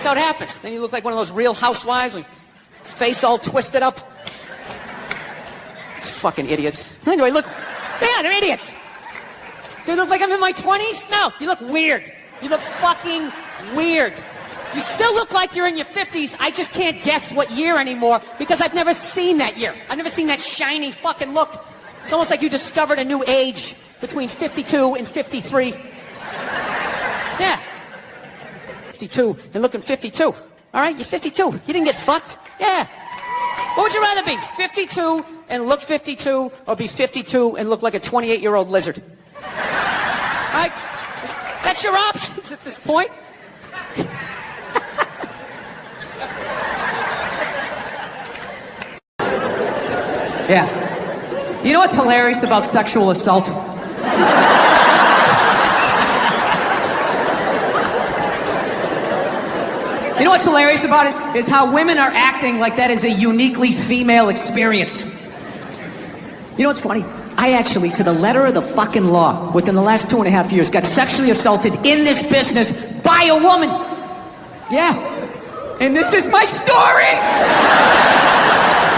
That's how it happens. Then you look like one of those Real Housewives with face all twisted up. Fucking idiots. Anyway, look. Yeah, they're idiots. They look like I'm in my 20s? No, you look weird. You look fucking weird. You still look like you're in your 50s. I just can't guess what year anymore because I've never seen that year. I've never seen that shiny fucking look. It's almost like you discovered a new age between 52 and 53. Yeah. 52 and looking 52. All right, you're 52. You didn't get fucked. Yeah. What would you rather be, 52 and look 52, or be 52 and look like a 28-year-old lizard? All right? That's your options at this point. Yeah. You know what's hilarious about sexual assault? You know what's hilarious about it? Is how women are acting like that is a uniquely female experience. You know what's funny? I actually, to the letter of the fucking law, within the last 2.5 years, got sexually assaulted in this business by a woman. Yeah. And this is my story!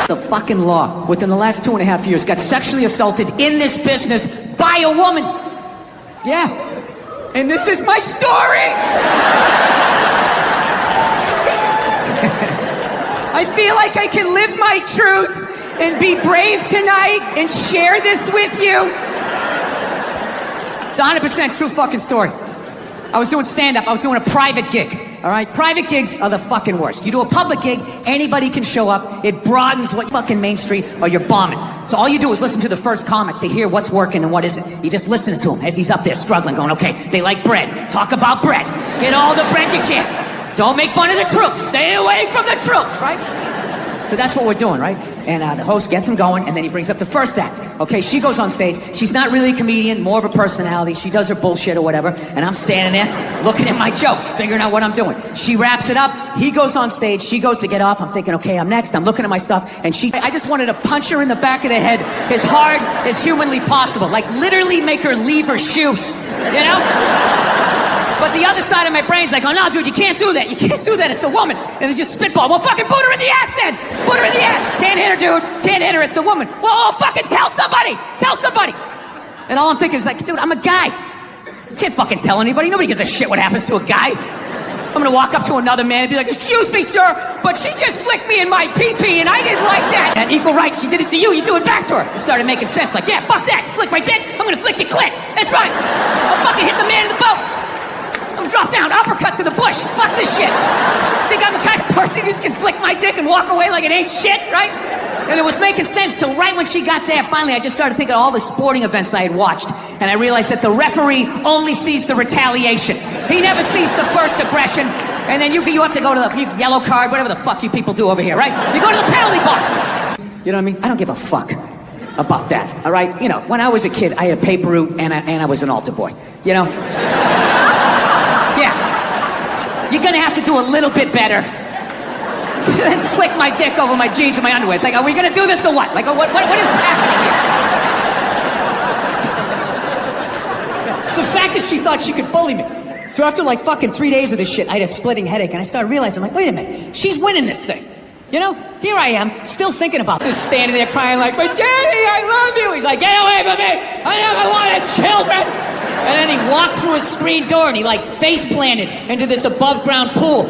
The fucking law, within the last 2.5 years, got sexually assaulted in this business by a woman. Yeah. And this is my story! I feel like I can live my truth and be brave tonight and share this with you. It's a 100% true fucking story. I was doing stand-up. I was doing a private gig. All right? Private gigs are the fucking worst. You do a public gig, anybody can show up. It broadens what fucking Main Street or you're bombing. So all you do is listen to the first comic to hear what's working and what isn't. You just listen to him as he's up there struggling, going, okay, they like bread. Talk about bread. Get all the bread you can. Don't make fun of the troops. Stay away from the troops, right? So that's what we're doing, right? And the host gets him going, and then he brings up the first act. Okay, she goes on stage. She's not really a comedian, more of a personality. She does her bullshit or whatever, and I'm standing there looking at my jokes, figuring out what I'm doing. She wraps it up. He goes on stage. She goes to get off. I'm thinking, okay, I'm next. I'm looking at my stuff, and I just wanted to punch her in the back of the head as hard as humanly possible. Like, literally make her leave her shoes, you know? But the other side of my brain's like, oh no, dude, you can't do that. You can't do that. It's a woman. And it's just spitball. Well, fucking boot her in the ass then. Boot her in the ass. Can't hit her, dude. Can't hit her. It's a woman. Well, fucking tell somebody. Tell somebody. And all I'm thinking is like, dude, I'm a guy. You can't fucking tell anybody. Nobody gives a shit what happens to a guy. I'm gonna walk up to another man and be like, excuse me, sir, but she just flicked me in my pee-pee and I didn't like that. And equal right, she did it to you, you do it back to her. It started making sense. Like, yeah, fuck that. Flick my dick. I'm gonna flick your clit. That's right. I'll fucking hit the man in the boat. Drop down, uppercut to the bush. Fuck this shit. Think I'm the kind of person who just can flick my dick and walk away like it ain't shit, right? And it was making sense till right when she got there. Finally, I just started thinking of all the sporting events I had watched, and I realized that the referee only sees the retaliation. He never sees the first aggression, and then you have to go to the yellow card, whatever the fuck you people do over here, right? You go to the penalty box. You know what I mean? I don't give a fuck about that, all right? You know, when I was a kid, I had a paper route, and I was an altar boy, you know? Yeah, you're gonna have to do a little bit better than flick my dick over my jeans and my underwear. It's like, are we gonna do this or what? Like, what is happening here? It's the fact that she thought she could bully me. So after like fucking 3 days of this shit, I had a splitting headache, and I started realizing, like, wait a minute, she's winning this thing. You know, here I am, still thinking about this, standing there crying like, but Daddy, I love you. He's like, get away from me. I never wanted children. And then he walked through a screen door and he like face planted into this above ground pool.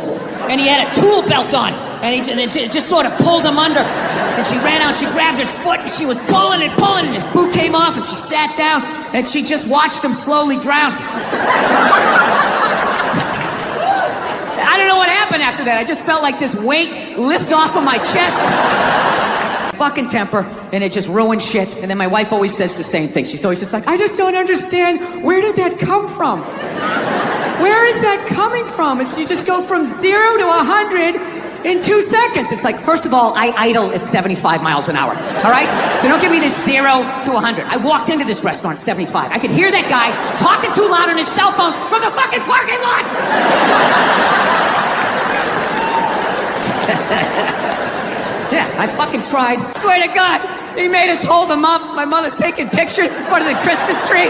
And he had a tool belt on. And it just sort of pulled him under. And she ran out, she grabbed his foot and she was pulling and pulling, and his boot came off and she sat down and she just watched him slowly drown. I don't know what happened after that. I just felt like this weight lift off of my chest. Fucking temper, and it just ruined shit. And then my wife always says the same thing. She's always just like, I just don't understand, where did that come from? Where is that coming from? It's you just go from 0 to 100 in 2 seconds. It's like, first of all, I idle at 75 miles an hour, all right? So don't give me this 0 to 100. I walked into this restaurant at 75. I could hear that guy talking too loud on his cell phone from the fucking parking lot. Yeah, I fucking tried. Swear to God, he made us hold him up. My mother's taking pictures in front of the Christmas tree.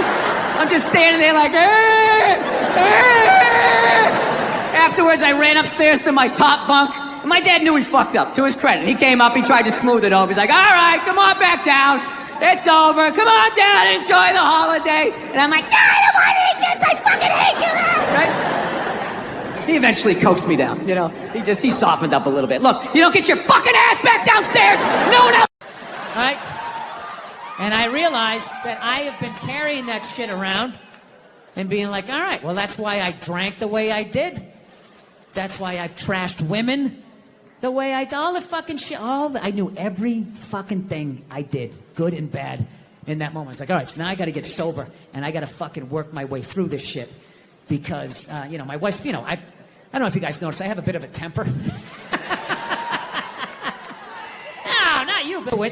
I'm just standing there like, eh. After afterwards, I ran upstairs to my top bunk. And my dad knew he fucked up, to his credit. He came up, he tried to smooth it over. He's like, all right, come on back down. It's over. Come on down, enjoy the holiday. And I'm like, I don't want any kids. I fucking hate you. Right? He eventually coaxed me down, you know. He softened up a little bit. Look, you don't get your fucking ass back downstairs. No one else. All right? And I realized that I have been carrying that shit around and being like, all right, well, that's why I drank the way I did. That's why I've trashed women the way I did. All the fucking shit. I knew every fucking thing I did, good and bad, in that moment. It's like, all right, so now I got to get sober, and I got to fucking work my way through this shit. Because, you know, my wife's, you know, I don't know if you guys noticed, I have a bit of a temper. No, not you, but I'm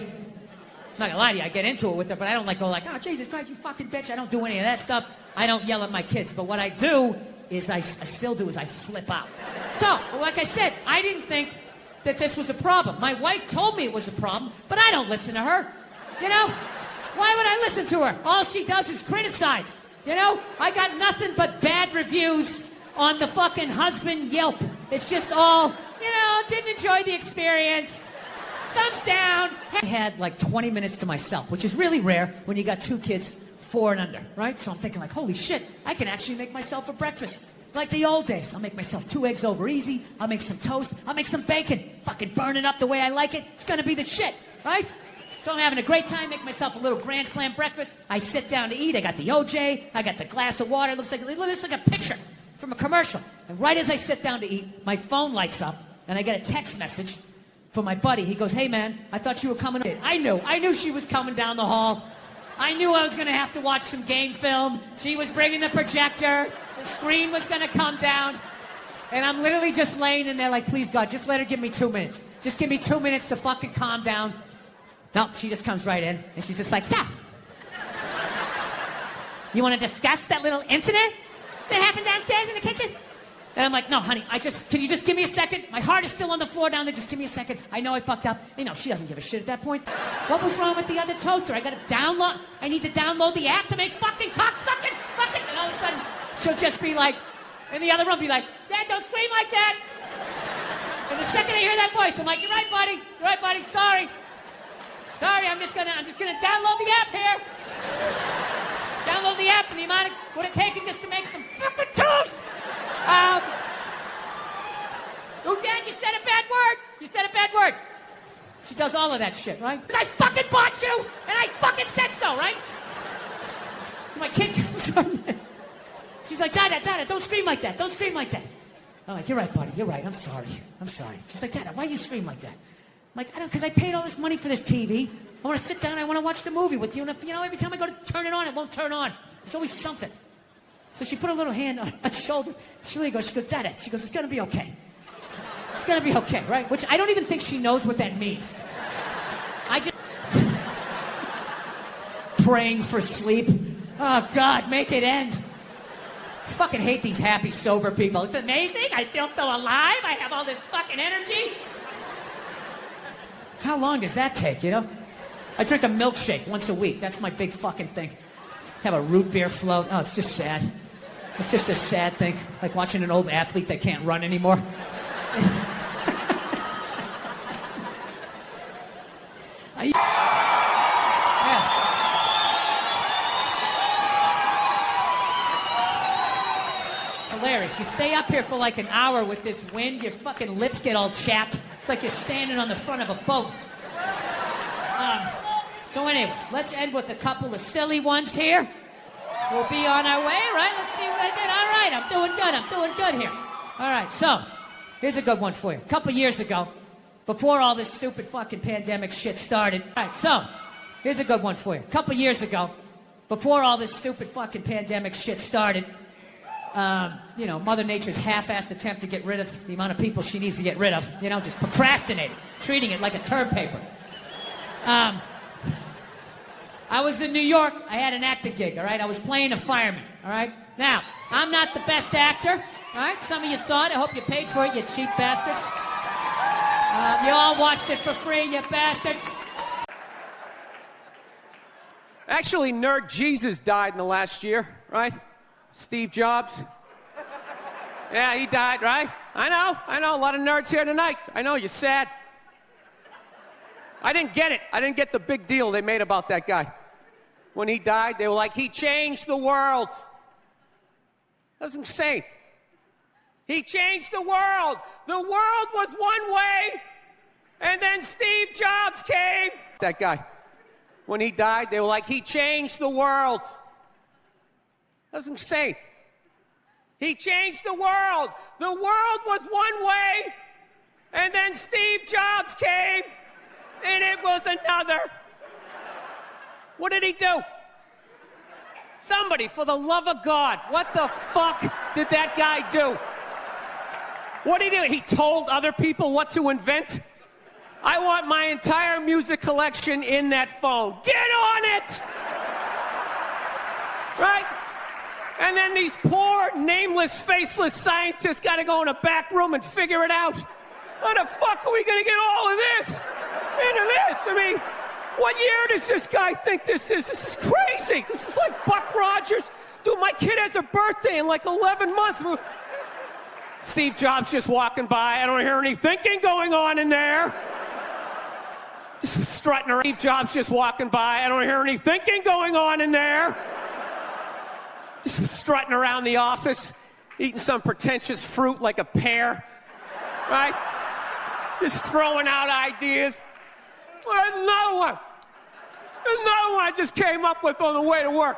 not gonna lie to you, I get into it with her, but I don't like go like, oh, Jesus Christ, you fucking bitch. I don't do any of that stuff. I don't yell at my kids. But what I do is I still do is I flip out. So, like I said, I didn't think that this was a problem. My wife told me it was a problem, but I don't listen to her. You know? Why would I listen to her? All she does is criticize. You know? I got nothing but bad reviews on the fucking husband Yelp. It's just all, you know, didn't enjoy the experience. Thumbs down. I had like 20 minutes to myself, which is really rare when you got 2 kids, 4 and under, right? So I'm thinking like, holy shit, I can actually make myself a breakfast. Like the old days. I'll make myself 2 eggs over easy. I'll make some toast. I'll make some bacon. Fucking burn it up the way I like it. It's gonna be the shit, right? So I'm having a great time, make myself a little Grand Slam breakfast. I sit down to eat. I got the OJ. I got the glass of water. It looks like a picture from a commercial. And right as I sit down to eat, my phone lights up, and I get a text message from my buddy. He goes, hey, man, I thought you were coming. I knew she was coming down the hall. I knew I was going to have to watch some game film. She was bringing the projector. The screen was going to come down. And I'm literally just laying in there like, please, God, just let her give me 2 minutes. Just give me 2 minutes to fucking calm down. No, she just comes right in, and she's just like, stop. You want to discuss that little incident that happened downstairs in the kitchen? And I'm like, no, honey, can you just give me a second? My heart is still on the floor down there. Just give me a second. I know I fucked up. You know, she doesn't give a shit at that point. What was wrong with the other toaster? I need to download the app to make fucking cocksucking. And all of a sudden, she'll just be like, in the other room, be like, Dad, don't scream like that. And the second I hear that voice, I'm like, you're right, buddy. Sorry, I'm just gonna download the app here. Download the app, and the amount of what it taken just to make some fucking toast. Oh, Dad, you said a bad word. She does all of that shit, right? I fucking bought you, and I fucking said so, right? So my kid comes on. She's like, Dada, don't scream like that. I'm like, you're right, buddy. You're right. I'm sorry. She's like, Dada, why you scream like that? I'm like, because I paid all this money for this TV. I want to sit down. I want to watch the movie with you. And you know, every time I go to turn it on, it won't turn on. There's always something. So she put a little hand on my shoulder. She goes, Dada. She goes, it's going to be okay. It's going to be okay, right? Which I don't even think she knows what that means. I just... Praying for sleep. Oh, God, make it end. I fucking hate these happy, sober people. It's amazing. I feel so alive. I have all this fucking energy. How long does that take, you know? I drink a milkshake once a week. That's my big fucking thing. Have a root beer float. Oh, it's just sad. It's just a sad thing. Like watching an old athlete that can't run anymore. Hilarious. You stay up here for like an hour with this wind, your fucking lips get all chapped. It's like you're standing on the front of a boat. So anyways, let's end with a couple of silly ones here. We'll be on our way, right? Let's see what I did. All right, I'm doing good here. All right, so here's a good one for you. A couple years ago, before all this stupid fucking pandemic shit started. All right, so here's a good one for you. A couple years ago, before all this stupid fucking pandemic shit started, you know, Mother Nature's half-assed attempt to get rid of the amount of people she needs to get rid of, you know, just procrastinating, treating it like a term paper. I was in New York. I had an acting gig, all right? I was playing a fireman, all right? Now, I'm not the best actor, all right? Some of you saw it. I hope you paid for it, you cheap bastards. You all watched it for free, you bastards. Actually, Nerd Jesus died in the last year, right? Steve Jobs. Yeah, he died, right? I know, a lot of nerds here tonight. I know, you're sad. I didn't get it. I didn't get the big deal they made about that guy. When he died, they were like, he changed the world. That was insane. He changed the world. The world was one way, and then Steve Jobs came. That guy. When he died, they were like, he changed the world. That was insane. He changed the world. The world was one way, and then Steve Jobs came, and it was another. What did he do? Somebody, for the love of God, what the fuck did that guy do? What did he do? He told other people what to invent? I want my entire music collection in that phone. Get on it! Right? And then these poor, nameless, faceless scientists got to go in a back room and figure it out. How the fuck are we going to get all of this into this? I mean, what year does this guy think this is? This is crazy. This is like Buck Rogers. Dude, my kid has a birthday in like 11 months. Steve Jobs just walking by. I don't hear any thinking going on in there. Just strutting around. Steve Jobs just walking by. I don't hear any thinking going on in there. Just strutting around the office, eating some pretentious fruit like a pear, right? Just throwing out ideas. Well, there's another one. There's another one I just came up with on the way to work.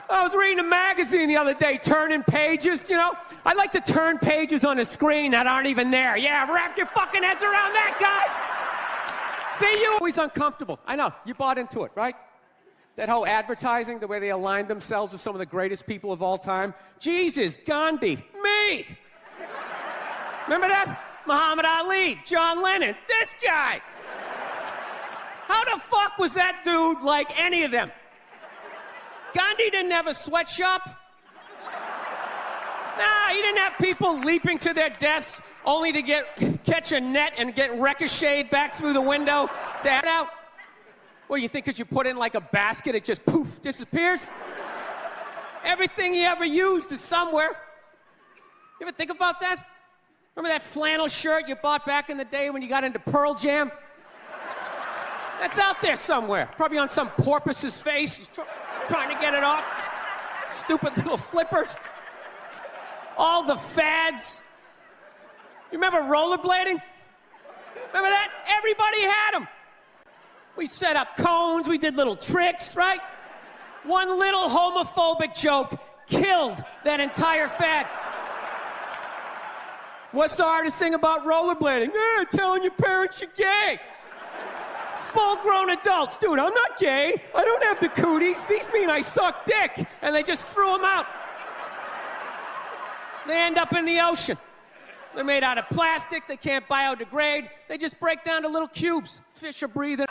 I was reading a magazine the other day, turning pages, you know? I like to turn pages on a screen that aren't even there. Yeah, wrap your fucking heads around that, guys! See you? Always uncomfortable. I know, you bought into it, right? That whole advertising, the way they aligned themselves with some of the greatest people of all time. Jesus, Gandhi, me! Remember that? Muhammad Ali, John Lennon, this guy! How the fuck was that dude like any of them? Gandhi didn't have a sweatshop. Nah, he didn't have people leaping to their deaths only to catch a net and get ricocheted back through the window to head out. Well, you think because you put it in like a basket, it just poof, disappears? Everything he ever used is somewhere. You ever think about that? Remember that flannel shirt you bought back in the day when you got into Pearl Jam? That's out there somewhere. Probably on some porpoise's face. He's trying to get it off. Stupid little flippers. All the fads. You remember rollerblading? Remember that? Everybody had them. We set up cones, we did little tricks, right? One little homophobic joke killed that entire fad. What's the hardest thing about rollerblading? Telling your parents you're gay. Full-grown adults. Dude, I'm not gay. I don't have the cooties. These mean I suck dick. And they just threw them out. They end up in the ocean. They're made out of plastic. They can't biodegrade. They just break down to little cubes. Fish are breathing.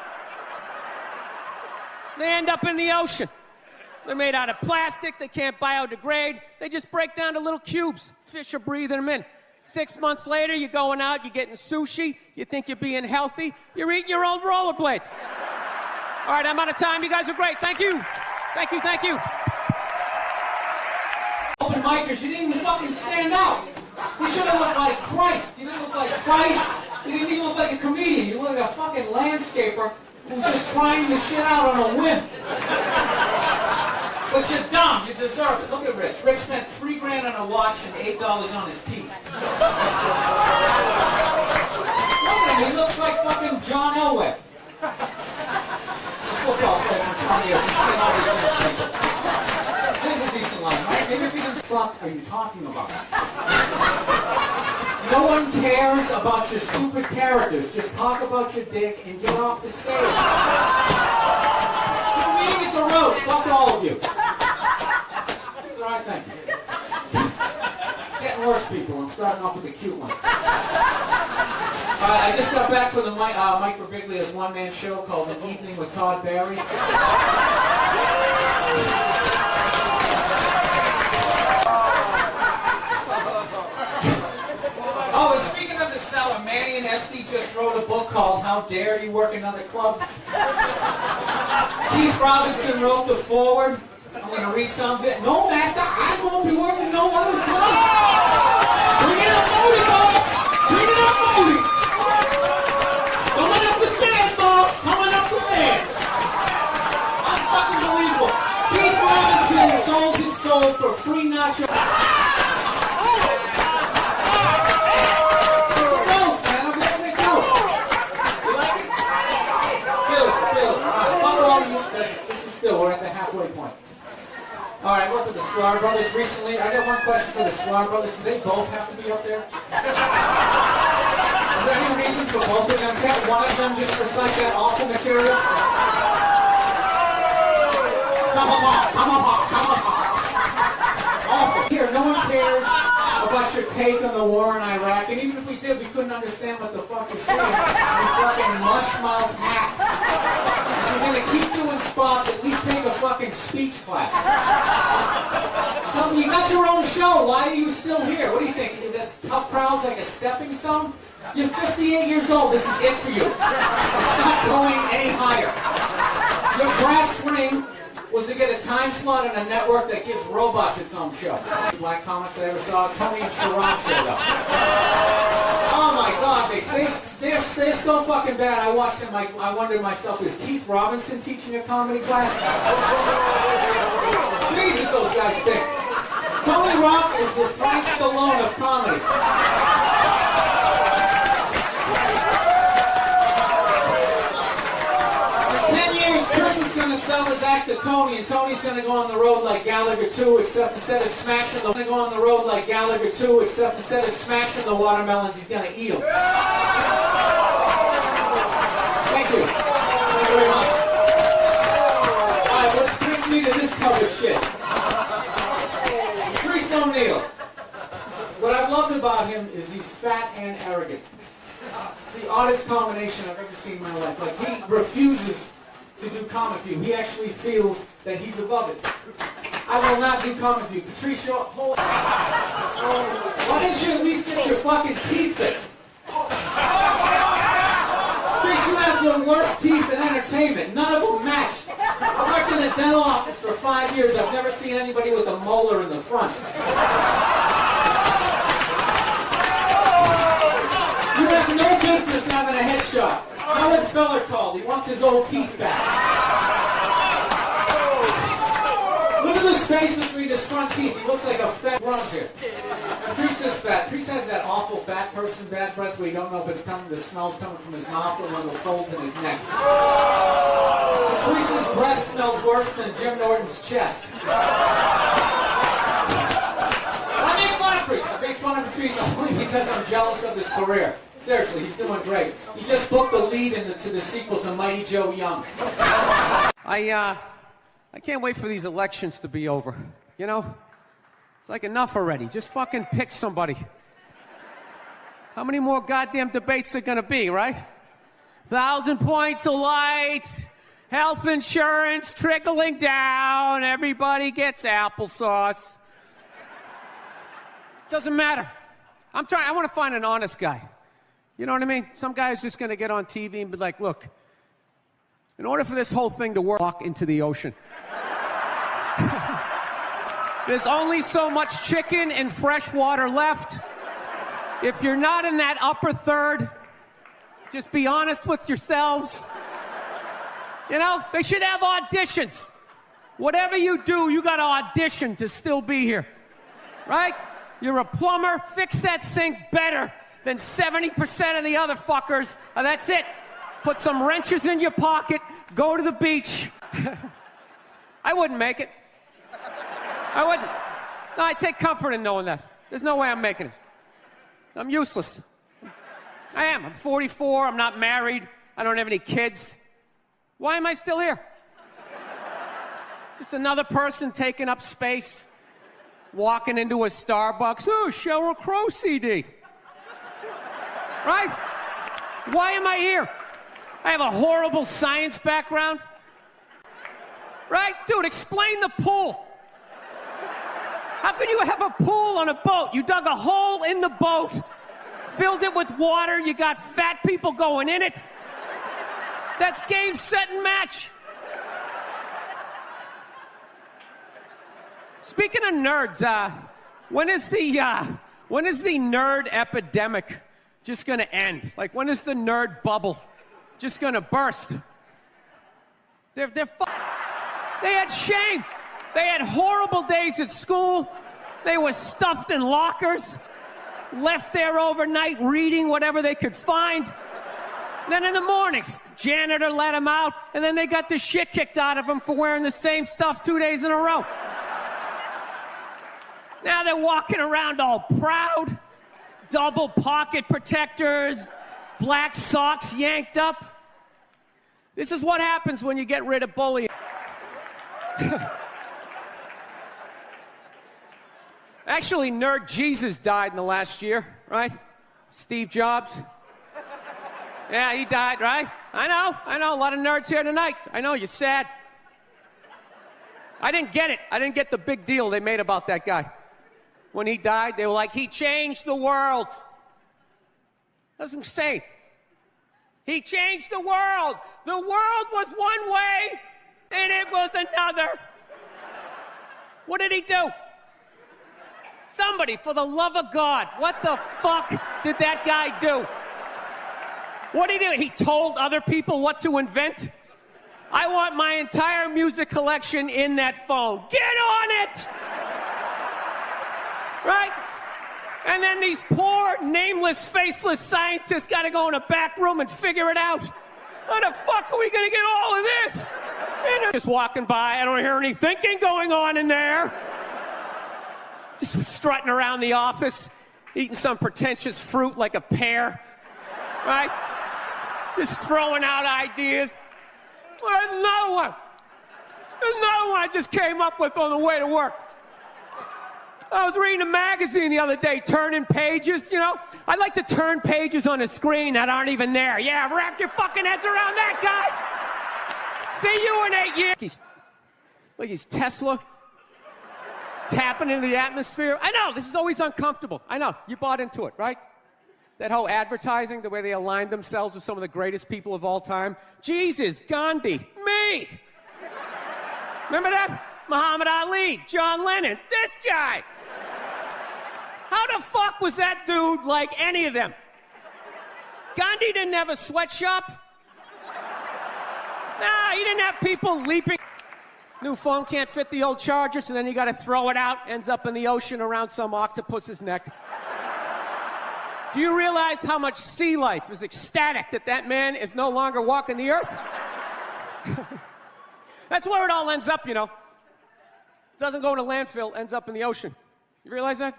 They end up in the ocean. They're made out of plastic. They can't biodegrade. They just break down to little cubes. Fish are breathing them in. 6 months later, you're going out, you're getting sushi. You think you're being healthy. You're eating your old rollerblades. All right, I'm out of time. You guys are great. Thank you. Thank you, thank you. Open micers, you didn't even fucking stand out. You should have looked like Christ. You didn't look like Christ. You didn't even look like a comedian. You look like a fucking landscaper who's just trying the shit out on a whim. But you're dumb. You deserve it. Look at Rich. Rich spent $3 grand on a watch and $8 on his teeth. Look at him. He looks like fucking John Elway. Football player from 20 years. Here's a decent line, right? Maybe if you just fuck are you talking about? No one cares about your stupid characters. Just talk about your dick and get off the stage. For me, it's a roast. Fuck all of you. All right, thank you. It's getting worse, people. I'm starting off with the cute one. I just got back from the Mike Birbiglia's one-man show called An Evening with Todd Barry. Oh, and speaking of the cellar, Manny and Esty just wrote a book called How Dare You Work Another Club. Keith Robinson wrote the foreword. I'm gonna read something. No, master, I won't be working no other club. Bring it up, Modi, Bob. Bring it up, Modi. Coming up the stairs, Bob. Coming up the stairs. Unfucking believable. Keith Robinson sold his soul for free nacho. We're at the halfway point. All right, look at the Sklar brothers recently. I got one question for the Sklar brothers. Do they both have to be up there? Is there any reason for both of them? Can't one of them just recite that awful material? Come on. Awful. Here, no one cares about your take on the war in Iraq. And even if we did, we couldn't understand what the fuck you're saying. You fucking mush-mouth hack. You're gonna keep doing spots, at least take a fucking speech class. So you got your own show, why are you still here? What do you think? That tough crowd's like a stepping stone? You're 58 years old, this is it for you. It's not going any higher. Your brass ring was to get a time slot on a network that gives robots its own show. Black comics I ever saw, Tony and Sharon showed up. Oh my God, they're so fucking bad. I watched them, I wondered to myself, is Keith Robinson teaching a comedy class? Jesus, those guys think. Tony Rock is the Frank Stallone of comedy. Sell his act to Tony, and Tony's going to go on the road like Gallagher 2, except instead of smashing the watermelons, he's going to eat them. Thank you. Thank you very much. All right, let's bring me to this cover shit. Patrice O'Neal. What I've loved about him is he's fat and arrogant. It's the oddest combination I've ever seen in my life. Like, he refuses to do comic view. He actually feels that he's above it. I will not do comic view. Patrice, why didn't you at least get your fucking teeth fixed? Patrice, you have the worst teeth in entertainment. None of them match. I worked in a dental office for 5 years. I've never seen anybody with a molar in the front. You have no business having a headshot. Howard Feller called. He wants his old teeth back. Look at the space between his front teeth. He looks like a fat grunt here. Patrice is fat. Patrice has that awful fat person bad breath where you don't know if it's coming, the smell's coming from his mouth or one of the folds in his neck. Patrice's breath smells worse than Jim Norton's chest. I make fun of Patrice. I make fun of Patrice only because I'm jealous of his career. Seriously, he's doing great. He just booked the lead to the sequel to Mighty Joe Young. I can't wait for these elections to be over. You know? It's like enough already. Just fucking pick somebody. How many more goddamn debates are gonna be, right? 1,000 points of light, health insurance trickling down, everybody gets applesauce. Doesn't matter. I want to find an honest guy. You know what I mean? Some guy's just going to get on TV and be like, look, in order for this whole thing to work, walk into the ocean. There's only so much chicken and fresh water left. If you're not in that upper third, just be honest with yourselves. You know, they should have auditions. Whatever you do, you got to audition to still be here. Right? You're a plumber, fix that sink better than 70% of the other fuckers. That's it. Put some wrenches in your pocket, go to the beach. I wouldn't make it. I wouldn't. No, I take comfort in knowing that. There's no way I'm making it. I'm useless. I am. I'm 44, I'm not married, I don't have any kids. Why am I still here? Just another person taking up space, walking into a Starbucks. Oh, Sheryl Crow CD. Right? Why am I here? I have a horrible science background. Right? Dude, explain the pool. How can you have a pool on a boat? You dug a hole in the boat, filled it with water, you got fat people going in it. That's game, set, and match. Speaking of nerds, when is the nerd epidemic just gonna end? Like, when is the nerd bubble just gonna burst? They had shame. They had horrible days at school. They were stuffed in lockers, left there overnight reading whatever they could find. Then in the mornings, janitor let them out, and then they got the shit kicked out of them for wearing the same stuff 2 days in a row. Now they're walking around all proud, double pocket protectors, black socks yanked up. This is what happens when you get rid of bullying. Actually, Nerd Jesus died in the last year, right? Steve Jobs. Yeah, he died, right? I know, a lot of nerds here tonight. I know, you're sad. I didn't get it. I didn't get the big deal they made about that guy. When he died, they were like, he changed the world. That's insane. He changed the world. The world was one way, and it was another. What did he do? Somebody, for the love of God, what the fuck did that guy do? What did he do? He told other people what to invent? I want my entire music collection in that phone. Get on it! Right? And then these poor, nameless, faceless scientists got to go in a back room and figure it out. How the fuck are we going to get all of this? And just walking by, I don't hear any thinking going on in there. Just strutting around the office, eating some pretentious fruit like a pear. Right? Just throwing out ideas. There's another one. There's another one I just came up with on the way to work. I was reading a magazine the other day, turning pages, you know? I like to turn pages on a screen that aren't even there. Yeah, wrap your fucking heads around that, guys! See you in 8 years. He's Tesla, tapping into the atmosphere. I know, this is always uncomfortable. I know, you bought into it, right? That whole advertising, the way they aligned themselves with some of the greatest people of all time. Jesus, Gandhi, me! Remember that? Muhammad Ali, John Lennon, this guy! How the fuck was that dude like any of them? Gandhi didn't have a sweatshop. Nah, he didn't have people leaping. New phone can't fit the old charger, so then you gotta throw it out, ends up in the ocean around some octopus's neck. Do you realize how much sea life is ecstatic that that man is no longer walking the earth? That's where it all ends up, you know. Doesn't go in a landfill, ends up in the ocean. You realize that?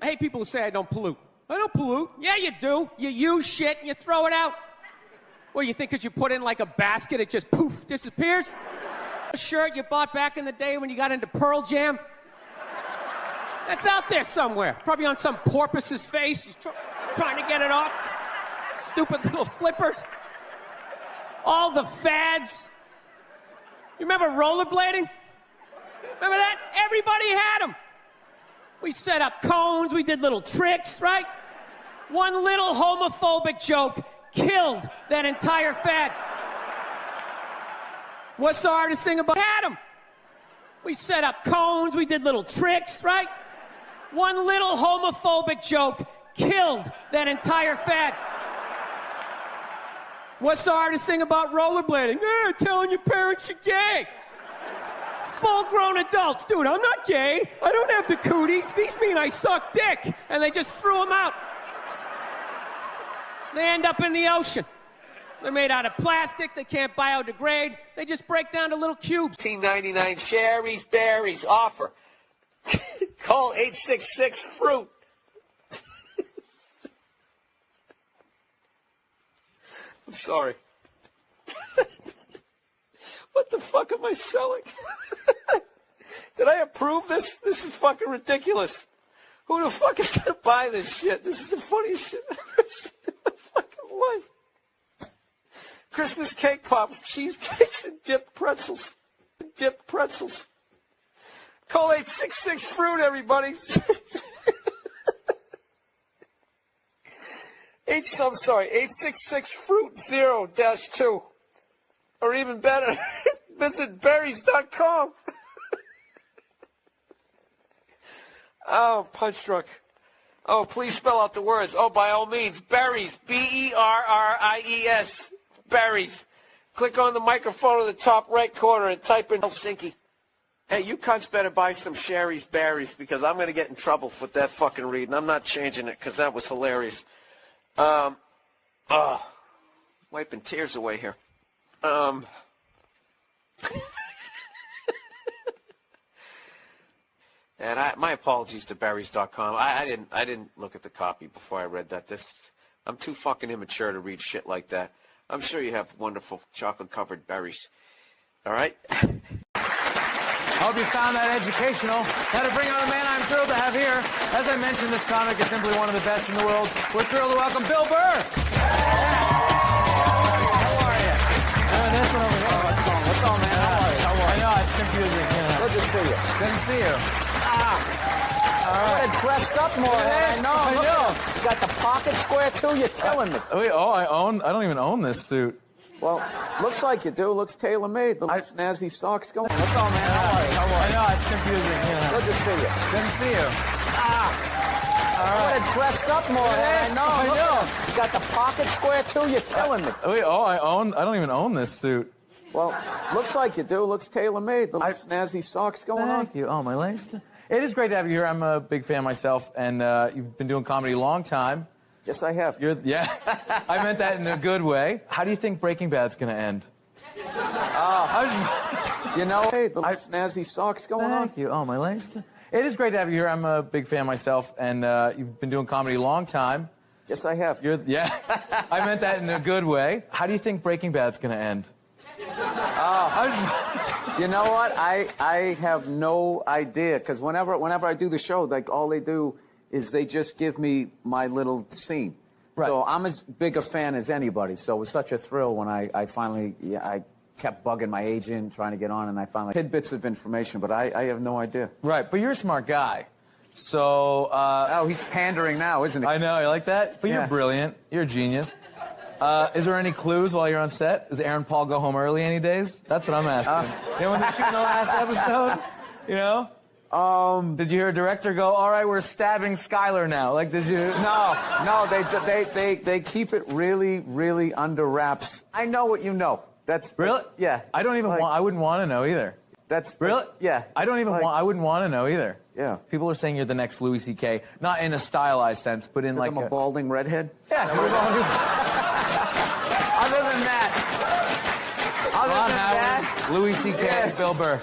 I hate people who say I don't pollute. I don't pollute. Yeah, you do. You use shit and you throw it out. What, you think because you put it in like a basket, it just poof, disappears? A shirt you bought back in the day when you got into Pearl Jam? That's out there somewhere. Probably on some porpoise's face. He's trying to get it off. Stupid little flippers. All the fads. You remember rollerblading? Remember that? Everybody had them. We set up cones, we did little tricks, right? One little homophobic joke killed that entire fad. What's the hardest thing about had them? We set up cones, we did little tricks, right? One little homophobic joke killed that entire fad. What's the hardest thing about rollerblading? Telling your parents you're gay. Full-grown adults. Dude, I'm not gay. I don't have the cooties. These mean I suck dick. And they just threw them out. They end up in the ocean. They're made out of plastic. They can't biodegrade. They just break down to little cubes. $18.99 Sherry's Berries offer. Call 866-FRUIT. I'm sorry. What the fuck am I selling? Did I approve this? This is fucking ridiculous. Who the fuck is gonna buy this shit? This is the funniest shit I've ever seen in my fucking life. Christmas cake pop, cheesecakes, and dipped pretzels. Dipped pretzels. Call 866-FRUIT, everybody. I'm sorry, 866-FRUIT-0-2. Or even better, visit berries.com. Oh, punch drunk. Oh, please spell out the words. Oh, by all means, berries. B-E-R-R-I-E-S. Berries. Click on the microphone in the top right corner and type in Helsinki. Hey, you cunts better buy some Sherry's berries because I'm going to get in trouble with that fucking read, and I'm not changing it because that was hilarious. Wiping tears away here. And my apologies to berries.com. I didn't look at the copy before I read that. I'm too fucking immature to read shit like that. I'm sure you have wonderful chocolate-covered berries. All right? Hope you found that educational. Now to bring on a man I'm thrilled to have here. As I mentioned, this comic is simply one of the best in the world. We're thrilled to welcome Bill Burr. How are you? This one over here. What's up, man? How are you? I know, it's confusing. Yeah. Good to see you. Good to see you. All right. I dressed up more. I know. You got the pocket square too. You're killing me. Wait, I don't even own this suit. Well, looks like you do. Looks tailor-made. The snazzy socks going. What's up, man? How are you? I know, it's confusing. Yeah. Good to see you. Good to see you. All right. I dressed up more. I know. You got the pocket square too. You're killing me. Wait, I don't even own this suit. Well, looks like you do. Looks tailor-made. The snazzy socks going on. Thank you. Oh, my legs. It is great to have you here. I'm a big fan myself, and you've been doing comedy a long time. Yes, I have. Yeah, I meant that in a good way. How do you think Breaking Bad's going to end? You know, hey, the snazzy socks going on. Thank you. Oh, my legs. It is great to have you here. I'm a big fan myself, and you've been doing comedy a long time. Yes, I have. Yeah, I meant that in a good way. How do you think Breaking Bad's going to end? You know what? I have no idea, because whenever I do the show, like, all they do is they just give me my little scene. Right. So I'm as big a fan as anybody. So it was such a thrill when I finally, I kept bugging my agent, trying to get on, and I finally tidbits of information, but I have no idea. Right, but you're a smart guy. So, oh, he's pandering now, isn't he? I know, you like that? But Yeah. you're brilliant. You're a genius. Is there any clues while you're on set? Does Aaron Paul go home early any days? That's what I'm asking. You know, when they're shooting the last episode, you know? Did you hear a director go, all right, we're stabbing Skylar now? Like, did you? No, they keep it really, really under wraps. I know what you know. That's Really? Yeah. I don't even I wouldn't want to know either. That's Really? Yeah. I don't even I wouldn't want to know either. Yeah. People are saying you're the next Louis C.K. Not in a stylized sense, but in like I'm a balding redhead. Yeah. Other than that. Louis C.K. Yeah. Bill Burr.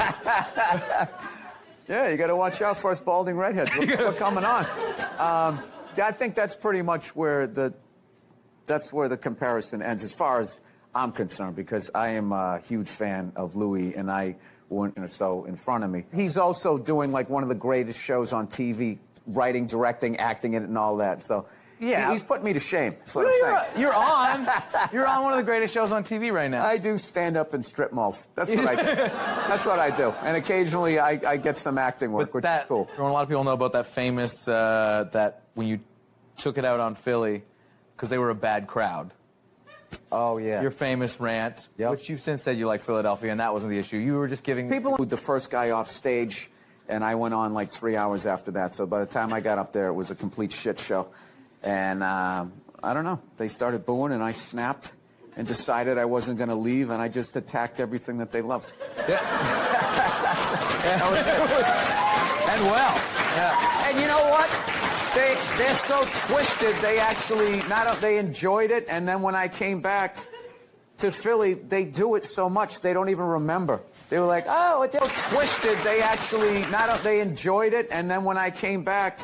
Yeah, you got to watch out for us balding redheads. We're coming on. I think that's pretty much where the comparison ends, as far as I'm concerned, because I am a huge fan of Louis, and I wouldn't so in front of me. He's also doing like one of the greatest shows on TV, writing, directing, acting in it, and all that. So Yeah. he's put me to shame. That's what Really, I'm saying. you're on one of the greatest shows on TV right now. I do stand up in strip malls. That's what I do. That's what I do. And occasionally I get some acting work, which is cool. A lot of people know about that famous, that when you took it out on Philly, because they were a bad crowd. Oh, yeah. Your famous rant, Yep. which you've since said you like Philadelphia, and that wasn't the issue. You were just giving People the first guy off stage, and I went on like 3 hours after that. So by the time I got up there, it was a complete shit show. And I don't know. They started booing, and I snapped and decided I wasn't going to leave, and I just attacked everything that they loved. and well. Yeah. And you know what? They're so twisted. They actually they enjoyed it, and then when I came back to Philly, they do it so much they don't even remember. They were like, oh, they're so twisted. They actually they enjoyed it, and then when I came back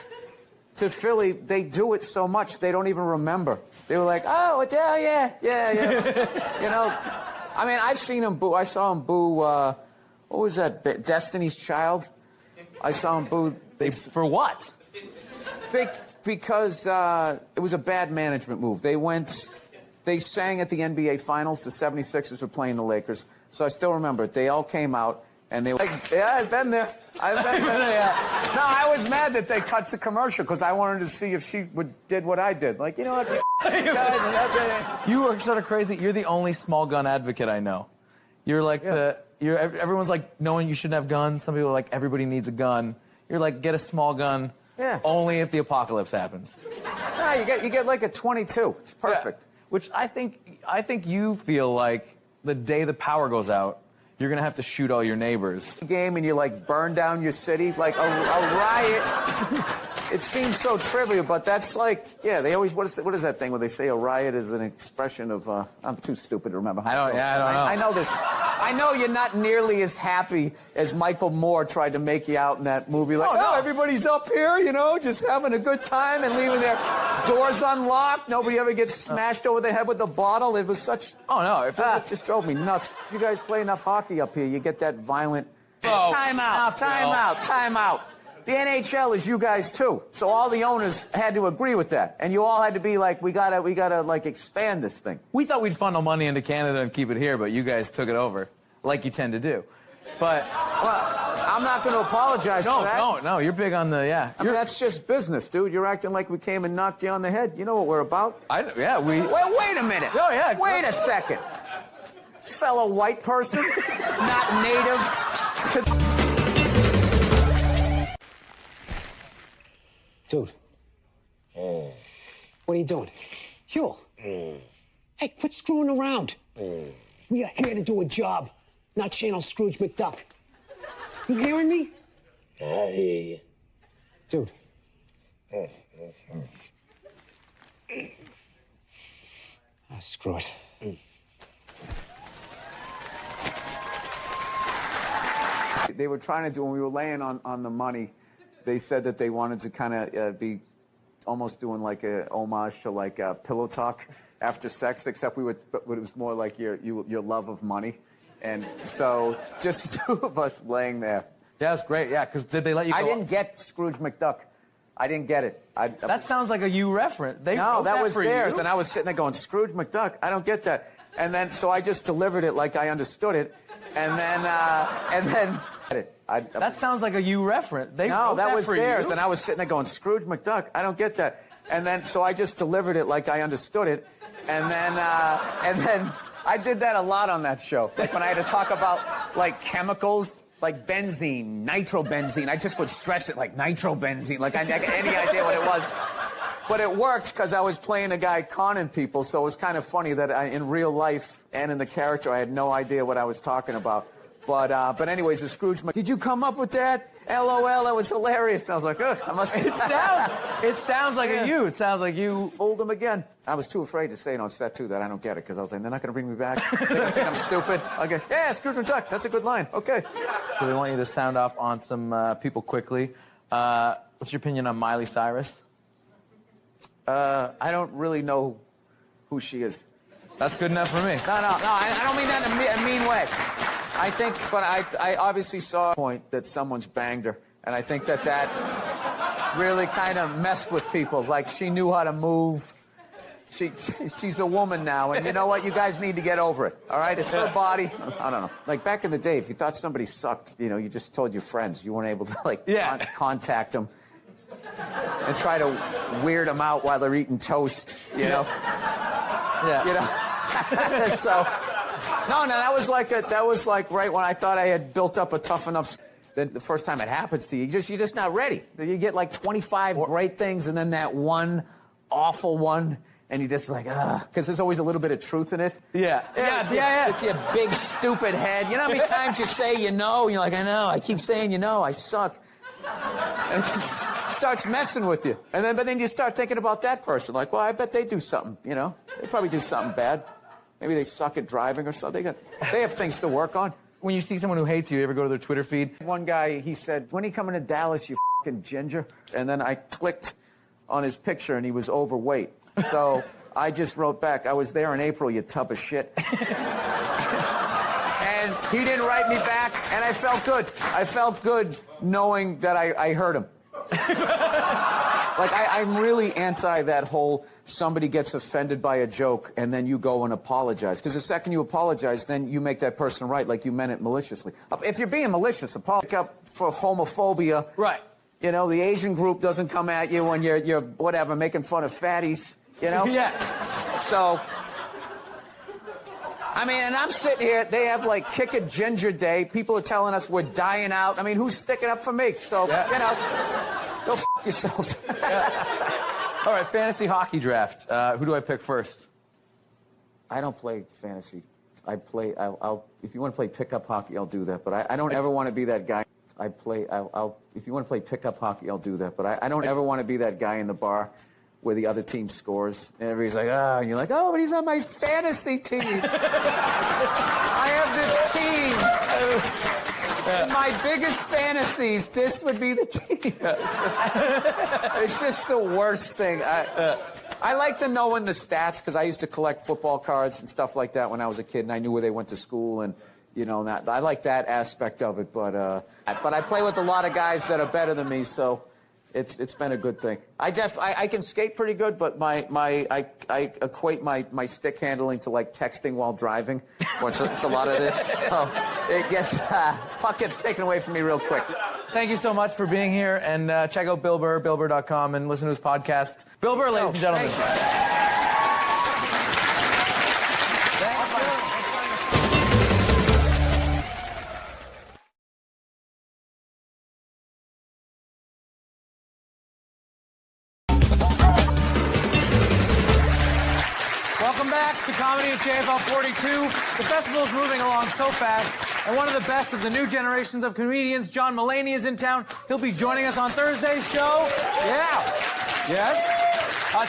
to Philly, they do it so much they don't even remember. They were like, oh, yeah. You know, I mean, I've seen him boo. I saw him boo. What was that? Destiny's Child. I saw him boo. For what? Because it was a bad management move. They sang at the NBA Finals. The 76ers were playing the Lakers. So I still remember it. They all came out, and they were like, yeah, I've been there. Yeah. No, I was mad that they cut to commercial, because I wanted to see if she did what I did. Like, you know what? You are sort of crazy. You're the only small gun advocate I know. You're like everyone's like knowing you shouldn't have guns. Some people are like, everybody needs a gun. You're like, get a small gun. Yeah. Only if the apocalypse happens. No, you get like a 22. It's perfect. Yeah. Which I think you feel like the day the power goes out, you're gonna have to shoot all your neighbors. Game and you like burn down your city like a riot. It seems so trivial, but that's like, yeah, they always, what is that thing where they say a riot is an expression of, I'm too stupid to remember. I don't know. I know this. I know you're not nearly as happy as Michael Moore tried to make you out in that movie. Like, no. Everybody's up here, you know, just having a good time and leaving their doors unlocked. Nobody ever gets smashed over the head with a bottle. It was such... Oh, no. It just drove me nuts. You guys play enough hockey up here, you get that violent... Oh, Time out. The NHL is you guys too. So all the owners had to agree with that. And you all had to be like, we gotta like expand this thing. We thought we'd funnel money into Canada and keep it here, but you guys took it over, like you tend to do. But... Well, I'm not going to apologize for that. No, you're big on the, yeah. I mean, that's just business, dude. You're acting like we came and knocked you on the head. You know what we're about? Wait a minute. Oh, yeah. Wait a second. Fellow white person, not native to... Dude. What are you doing? Huel. Hey, quit screwing around. We are here to do a job, not channel Scrooge McDuck. You hearing me? I hear you. Dude. Screw it. They were trying to do, when we were laying on the money, they said that they wanted to kind of be almost doing like a homage to like pillow talk after sex, except but it was more like your love of money. And so just the two of us laying there. Yeah, that's great. Yeah, because did they let you go? I didn't get Scrooge McDuck. I didn't get it. That sounds like a you reference. No, that was theirs. You? And I was sitting there going, Scrooge McDuck, I don't get that. And then, so I just delivered it like I understood it. And then, that sounds like a you reference. No, that was theirs. You? And I was sitting there going, Scrooge McDuck, I don't get that. And then, so I just delivered it like I understood it. And then I did that a lot on that show. Like when I had to talk about like chemicals, like benzene, nitrobenzene, I just would stress it like nitrobenzene, like I didn't have any idea what it was. But it worked because I was playing a guy conning people, so it was kind of funny that in real life and in the character, I had no idea what I was talking about. But anyways, the Scrooge, did you come up with that? LOL, that was hilarious. I was like, ugh, I must. It sounds like a you. It sounds like you fooled them again. I was too afraid to say it on set too that I don't get it because I was like, they're not going to bring me back. They think I'm stupid. Okay, yeah, Scrooge McDuck. That's a good line. Okay. So they want you to sound off on some people quickly. What's your opinion on Miley Cyrus? I don't really know who she is. That's good enough for me. No, I don't mean that in a mean way. I think, but I obviously saw a point that someone's banged her, and I think that really kind of messed with people. Like, she knew how to move. She's a woman now, and you know what? You guys need to get over it, all right? It's her body. I don't know. Like, back in the day, if you thought somebody sucked, you know, you just told your friends. You weren't able to, like, contact them and try to weird them out while they're eating toast, you know? Yeah. You know? So... No, that was like right when I thought I had built up a tough enough. Then the first time it happens to you, you're just not ready. You get like 25 great things, and then that one awful one, and you're just like, because there's always a little bit of truth in it. Yeah. With your big stupid head. You know how many times you say you know, and you're like, I know. I keep saying you know. I suck. And it just starts messing with you. But then you start thinking about that person. Like, well, I bet they do something. You know, they probably do something bad. Maybe they suck at driving or something. They have things to work on. When you see someone who hates you, you ever go to their Twitter feed? One guy, he said, when are you coming to Dallas, you fucking ginger? And then I clicked on his picture, and he was overweight. So I just wrote back, I was there in April, you tub of shit. And he didn't write me back, and I felt good. I felt good knowing that I hurt him. Like, I'm really anti that whole somebody gets offended by a joke and then you go and apologize. Because the second you apologize, then you make that person right, like you meant it maliciously. If you're being malicious, apologize up for homophobia. Right. You know, the Asian group doesn't come at you when you're whatever, making fun of fatties, you know? Yeah. So, I mean, and I'm sitting here, they have like Kick a Ginger Day. People are telling us we're dying out. I mean, who's sticking up for me? So, you know, go f yourselves. All right, fantasy hockey draft. Who do I pick first? I don't play fantasy. I'll if you want to play pickup hockey, I'll do that. But I don't ever want to be that guy. If you want to play pickup hockey, I'll do that. But I don't ever want to be that guy in the bar where the other team scores and everybody's like, and you're like, oh, but he's on my fantasy team. I have this team. In my biggest fantasies, this would be the team. It's just the worst thing. I like to know in the stats because I used to collect football cards and stuff like that when I was a kid, and I knew where they went to school, and I like that aspect of it. But I play with a lot of guys that are better than me, so it's been a good thing. I can skate pretty good, but I equate my stick handling to like texting while driving. It's a lot of this, so it gets puck gets taken away from me real quick. Thank you so much for being here, and check out Bill Burr, BillBurr.com, and listen to his podcast. Bill Burr, ladies and gentlemen. Welcome back to Comedy at JFL 42. The festival is moving along so fast, and one of the best of the new generations of comedians, John Mulaney, is in town. He'll be joining us on Thursday's show. Yeah. Yes.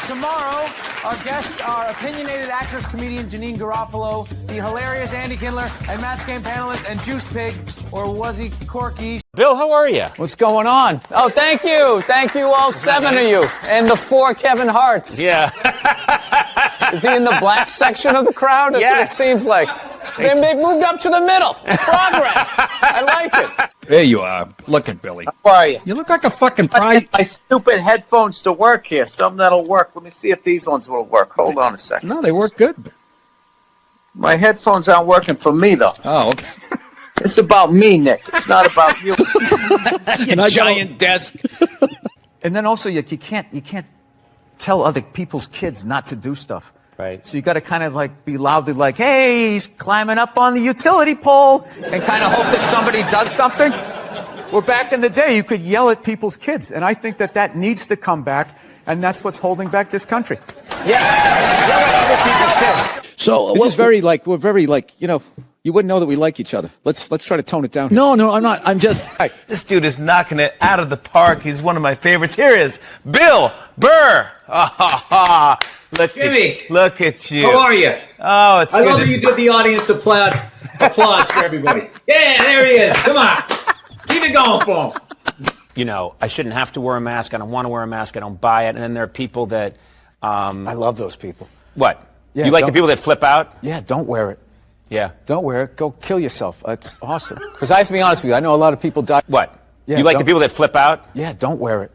Tomorrow, our guests are opinionated actress, comedian Janine Garofalo, the hilarious Andy Kindler, and Match Game panelist and Juice Pig, or was he Corky? Bill, how are you? What's going on? Oh, thank you. Thank you, all 7 of you. And the 4 Kevin Harts. Yeah. Is he in the black section of the crowd? That's yes. what it seems like. They've moved up to the middle. Progress. I like it. There you are. Look at Billy. How are you? You look like a fucking pride. My stupid headphones to work here. Something that'll work. Let me see if these ones will work. Hold on a second. No, they work good. My headphones aren't working for me, though. Oh, okay. It's about me, Nick. It's not about you. You giant desk. And then also, you can't tell other people's kids not to do stuff. Right. So you got to kind of like be loudly like, hey, he's climbing up on the utility pole, and kind of hope that somebody does something. Well, back in the day, you could yell at people's kids, and I think that needs to come back, and that's what's holding back this country. Yeah. Yell at other people's kids. So we're very like, you wouldn't know that we like each other. Let's try to tone it down. No, I'm not. I'm just. This dude is knocking it out of the park. He's one of my favorites. Here is Bill Burr. Look at you. How are you? Oh, it's good. I love that you did the audience applause for everybody. Yeah, there he is. Come on. Keep it going for him. You know, I shouldn't have to wear a mask. I don't want to wear a mask. I don't buy it. And then there are people that... I love those people. What? Yeah, you like the people that flip out? Yeah, don't wear it. Yeah. Don't wear it. Go kill yourself. It's awesome. Because I have to be honest with you, I know a lot of people die. What? Yeah, you like the people that flip out? Yeah, don't wear it.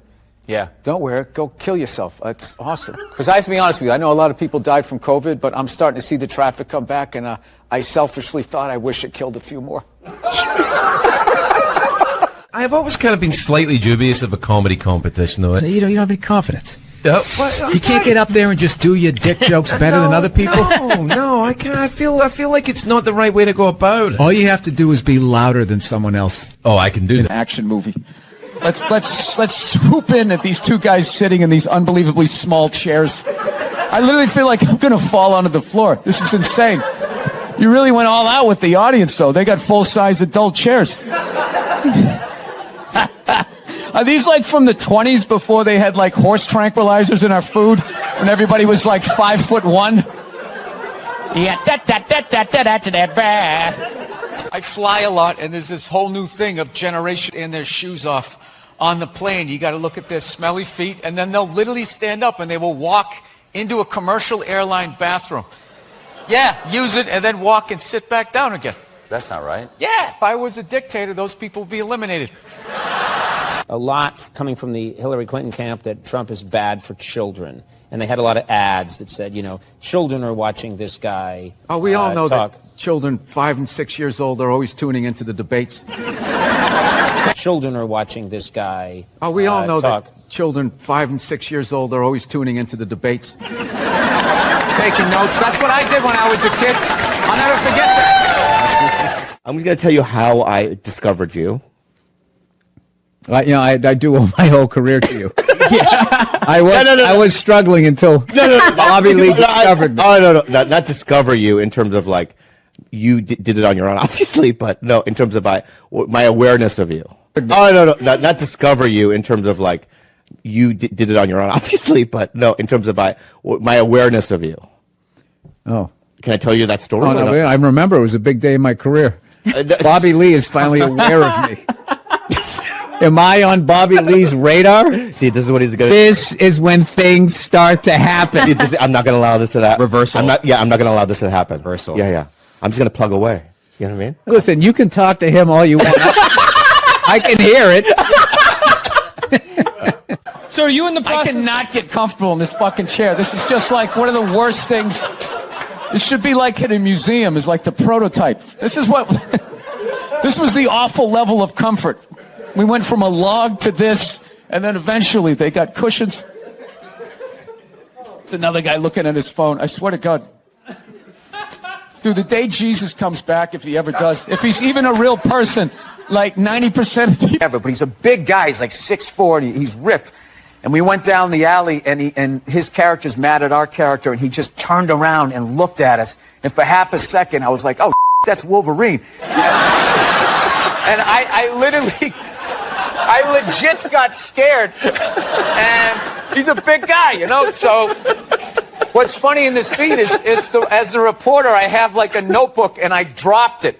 Yeah. Don't wear it. Go kill yourself. It's awesome. Because I have to be honest with you, I know a lot of people died from COVID, but I'm starting to see the traffic come back, and I selfishly thought I wish it killed a few more. I have always kind of been slightly dubious of a comedy competition, though. You don't have any confidence. You can't get up there and just do your dick jokes better than other people. No, I can't. I feel like it's not the right way to go about it. All you have to do is be louder than someone else. Oh, I can do that. Action movie. Let's swoop in at these two guys sitting in these unbelievably small chairs. I literally feel like I'm gonna fall onto the floor. This is insane. You really went all out with the audience, though. They got full-size adult chairs. Are these like from the 20s before they had like horse tranquilizers in our food? When everybody was like 5'1"? Yeah, I fly a lot, and there's this whole new thing of generation and their shoes off on the plane. You got to look at their smelly feet, and then they'll literally stand up and they will walk into a commercial airline bathroom. Yeah, use it and then walk and sit back down again. That's not right. Yeah, if I was a dictator, those people would be eliminated. A lot coming from the Hillary Clinton camp that Trump is bad for children. And they had a lot of ads that said, children are watching this guy. Oh, we all know talk. that children 5 and 6 years old are always tuning into the debates. Children are watching this guy. Oh, we all know talk. that children 5 and 6 years old are always tuning into the debates. Taking notes. That's what I did when I was a kid. I'll never forget that. I'm just going to tell you how I discovered you. I do owe my whole career to you. I was struggling until Bobby Lee discovered me. Oh, no, not discover you in terms of like you did it on your own, obviously, but no, in terms of my awareness of you. Oh, no, not discover you in terms of like you did it on your own, obviously, but no, in terms of my awareness of you. Oh. Can I tell you that story? Oh, no, I remember it was a big day in my career. Bobby Lee is finally aware of me. Am I on Bobby Lee's radar? See, this is what he's going to... This is when things start to happen. I'm not going to allow this to happen. Reversal. I'm not going to allow this to happen. Reversal. Yeah. I'm just going to plug away. You know what I mean? Listen, you can talk to him all you want. I can hear it. So are you in the process? I cannot get comfortable in this fucking chair. This is just like one of the worst things. This should be like in a museum, is like the prototype. This was the awful level of comfort. We went from a log to this, and then eventually they got cushions. It's another guy looking at his phone. I swear to God. Dude, the day Jesus comes back, if he ever does, if he's even a real person, like 90% of people. But he's a big guy. He's like 6'4", and he's ripped. And we went down the alley, and his character's mad at our character, and he just turned around and looked at us. And for half a second, I was like, oh, that's Wolverine. And I legit got scared. And he's a big guy, you know? So what's funny in this scene is as a reporter, I have like a notebook, and I dropped it.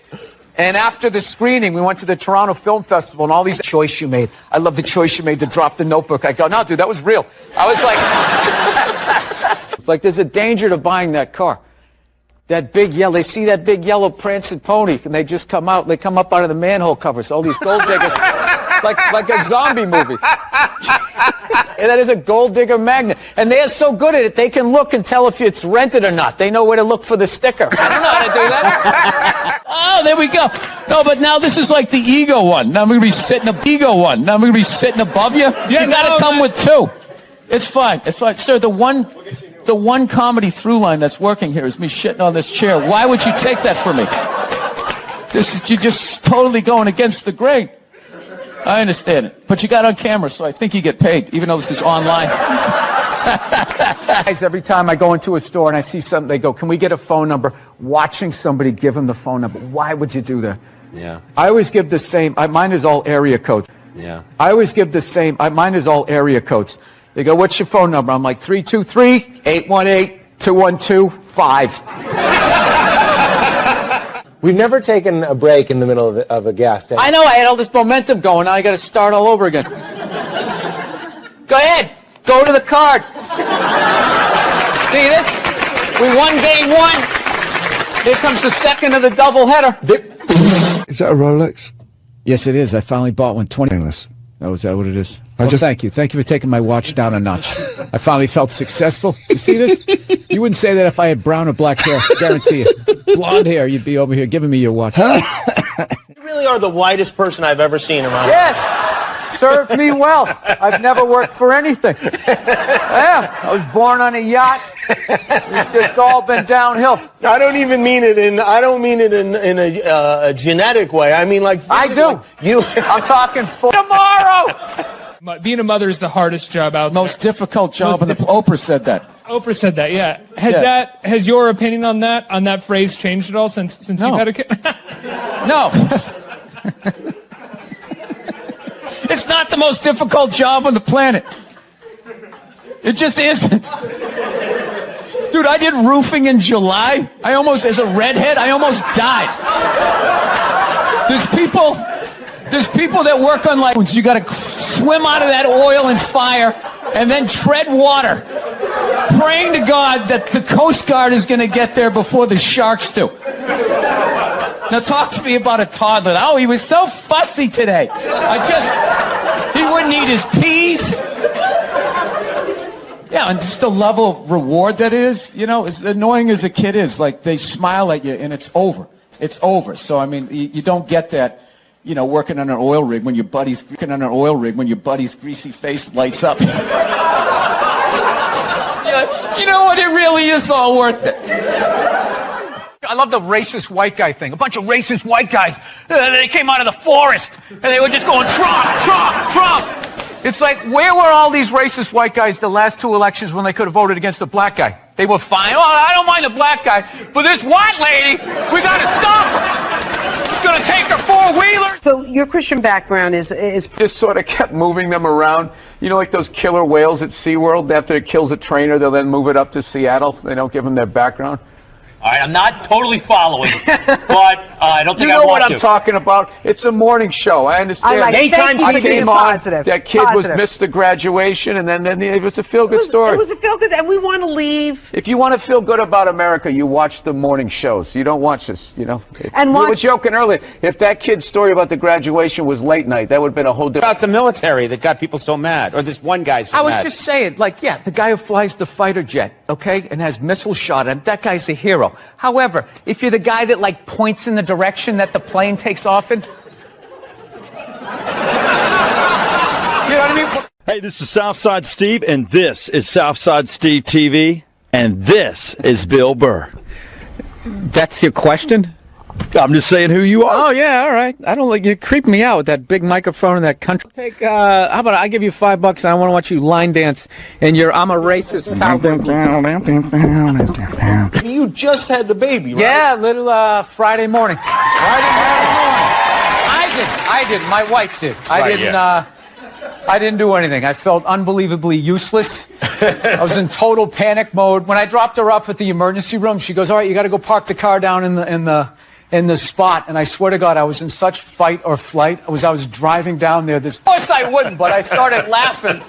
And after the screening, we went to the Toronto Film Festival, and all these choice you made. I love the choice you made to drop the notebook. I go, no, dude, that was real. I was like, there's a danger to buying that car. That big yellow, they see that big yellow prancing pony, and they just come out. They come up out of the manhole covers. All these gold diggers, like a zombie movie. And that is a gold digger magnet. And they are so good at it, they can look and tell if it's rented or not. They know where to look for the sticker. I don't know how to do that. Oh, there we go. No, but now this is like the ego one. Now I'm going to be sitting above you. Yeah, you got to come with two. It's fine. It's fine. Sir, the one comedy through line that's working here is me shitting on this chair. Why would you take that from me? You're just totally going against the grain. I understand it. But you got on camera, so I think you get paid, even though this is online. Every time I go into a store and I see something, they go, can we get a phone number? Watching somebody give them the phone number. Why would you do that? Yeah. I always give the same. Mine is all area codes. Yeah. I always give the same. Mine is all area codes. They go, what's your phone number? I'm like, 323-818-2125. We've never taken a break in the middle of a gas tank. I know, I had all this momentum going. Now I got to start all over again. Go ahead. Go to the card. See this? We won game one. Here comes the second of the doubleheader. Is that a Rolex? Yes, it is. I finally bought one. 20. Oh, is that what it is? Thank you. Thank you for taking my watch down a notch. I finally felt successful. You see this? You wouldn't say that if I had brown or black hair. Guarantee you. Blonde hair, you'd be over here giving me your watch. You really are the whitest person I've ever seen in my life. Yes. Served me well. I've never worked for anything. Yeah. I was born on a yacht. It's just all been downhill. I don't even mean it in a genetic way. I mean like I do. I'm talking for tomorrow. Being a mother is the hardest job out there. Most difficult job in the Oprah said that. Oprah said that, yeah. Has your opinion on that phrase changed at all since you've had a kid? No. It's not the most difficult job on the planet. It just isn't. Dude, I did roofing in July. As a redhead, I almost died. There's people that work on you got to swim out of that oil and fire and then tread water, praying to God that the Coast Guard is going to get there before the sharks do. Now talk to me about a toddler. Oh, he was so fussy today. He wouldn't eat his peas. Yeah, and just the level of reward that is, as annoying as a kid is, like they smile at you and it's over. It's over. So, I mean, you don't get that, working on an oil rig when your buddy's greasy face lights up. You know what? It really is all worth it. I love the racist white guy thing. A bunch of racist white guys. They came out of the forest, and they were just going, Trump, Trump, Trump. It's like, where were all these racist white guys the last 2 elections when they could have voted against the black guy? They were fine. Oh, I don't mind the black guy, but this white lady, we got to stop her. It's going to take her 4-wheeler. So your Christian background is Just sort of kept moving them around. You know, like those killer whales at SeaWorld. After it kills a trainer, they'll then move it up to Seattle. They don't give them their background. All right, I'm not totally following, but I don't think you I know want what I'm talking about. It's a morning show. I understand. I like it. Thank you for being positive. That kid Positive. missed the graduation, and then it was a feel-good story. It was a feel-good, and we want to leave. If you want to feel good about America, you watch the morning shows. You don't watch this, you know. And we were joking earlier. If that kid's story about the graduation was late night, that would have been a whole different... About the military that got people so mad, or this one guy so I was mad. just saying, like, yeah, the guy who flies the fighter jet, okay, and has missile shot at him, that guy's a hero. However, if you're the guy that, like, points in the direction that the plane takes off in, you know what I mean? Hey, this is Southside Steve, and this is Southside Steve TV, and this is Bill Burr. That's your question? I'm just saying who you are. Oh, yeah, all right. I don't like you creep me out with that big microphone and that country. Take, how about I give you $5 and I want to watch you line dance and I'm a racist cowboy. You just had the baby, right? Yeah, little Friday morning. I didn't. My wife did. I didn't do anything. I felt unbelievably useless. I was in total panic mode. When I dropped her off at the emergency room, she goes, "All right, you got to go park the car down in the spot." And I swear to God, I was in such fight or flight. I was driving down there. Of course I wouldn't, but I started laughing.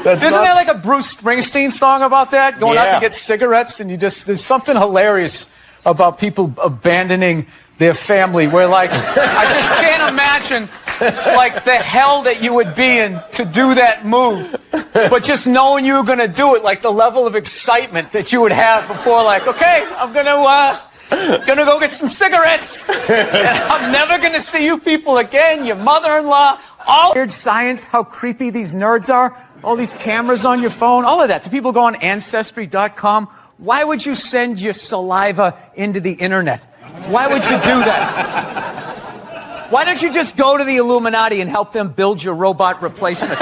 Isn't there like a Bruce Springsteen song about that? Going out to get cigarettes, and there's something hilarious about people abandoning their family. Where, like, I just can't imagine, like, the hell that you would be in to do that move. But just knowing you were going to do it, like the level of excitement that you would have before, like, okay, I'm gonna go get some cigarettes. And I'm never gonna see you people again. Your mother-in-law, all weird science, how creepy these nerds are, all these cameras on your phone, all of that. Do people go on Ancestry.com? Why would you send your saliva into the internet? Why would you do that? Why don't you just go to the Illuminati and help them build your robot replacement?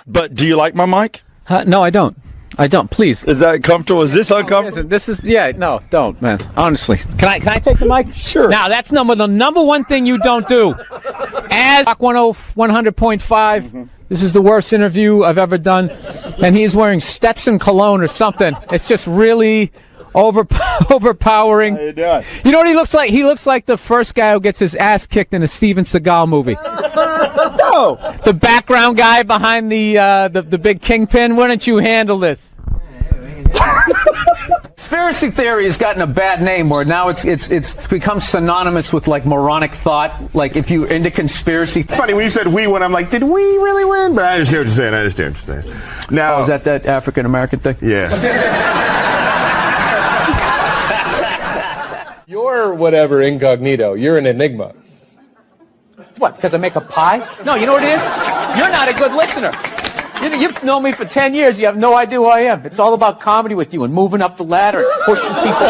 But do you like my mic? No, I don't. I don't. Please. Is that comfortable? Is this uncomfortable? This is, no, don't, man. Honestly. Can I take the mic? Sure. Now, that's the number one thing you don't do. As 100.5, this is the worst interview I've ever done. And he's wearing Stetson cologne or something. It's just really overpowering. How you doing? You know what he looks like? He looks like the first guy who gets his ass kicked in a Steven Seagal movie. No. The background guy behind the big kingpin. Why don't you handle this? Conspiracy theory has gotten a bad name where now it's become synonymous with, like, moronic thought. Like, if you're into conspiracy. It's funny when you said we won, I'm like, did we really win? But I understand what you're saying. Now, Is that African American thing? Yeah. You're whatever incognito. You're an enigma. What, because I make a pie? No, you know what it is? You're not a good listener. You've known me for 10 years. You have no idea who I am. It's all about comedy with you and moving up the ladder and pushing people.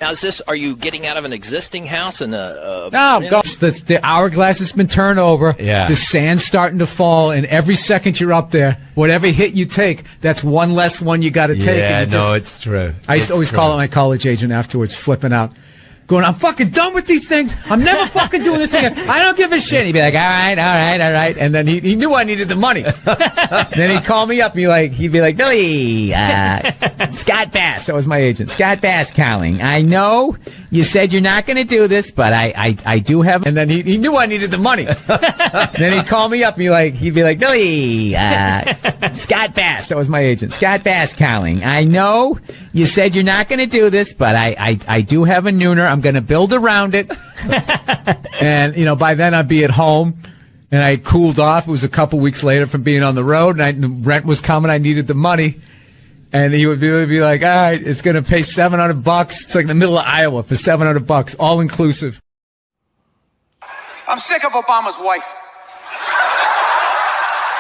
Now, are you getting out of an existing house? No, the hourglass has been turned over. Yeah. The sand's starting to fall, and every second you're up there, whatever hit you take, that's one less one you got to take. Yeah, and it's true. I used to always call it my college agent afterwards, flipping out. Going, I'm fucking done with these things. I'm never fucking doing this again. I don't give a shit. He'd be like, all right. And then he knew I needed the money. And then he'd call me up and he'd be like, Billy, Scott Bass. That was my agent. Scott Bass calling. I know you said you're not going to do this, but I do have. And then he knew I needed the money. And then he'd call me up and he'd be like, Billy, Scott Bass. That was my agent. Scott Bass calling. I know you said you're not going to do this, but I do have a nooner. I'm going to build around it. And, by then I'd be at home and I cooled off. It was a couple weeks later from being on the road and the rent was coming. I needed the money. And he would be like, all right, it's going to pay $700. It's like in the middle of Iowa for $700, all inclusive. I'm sick of Obama's wife.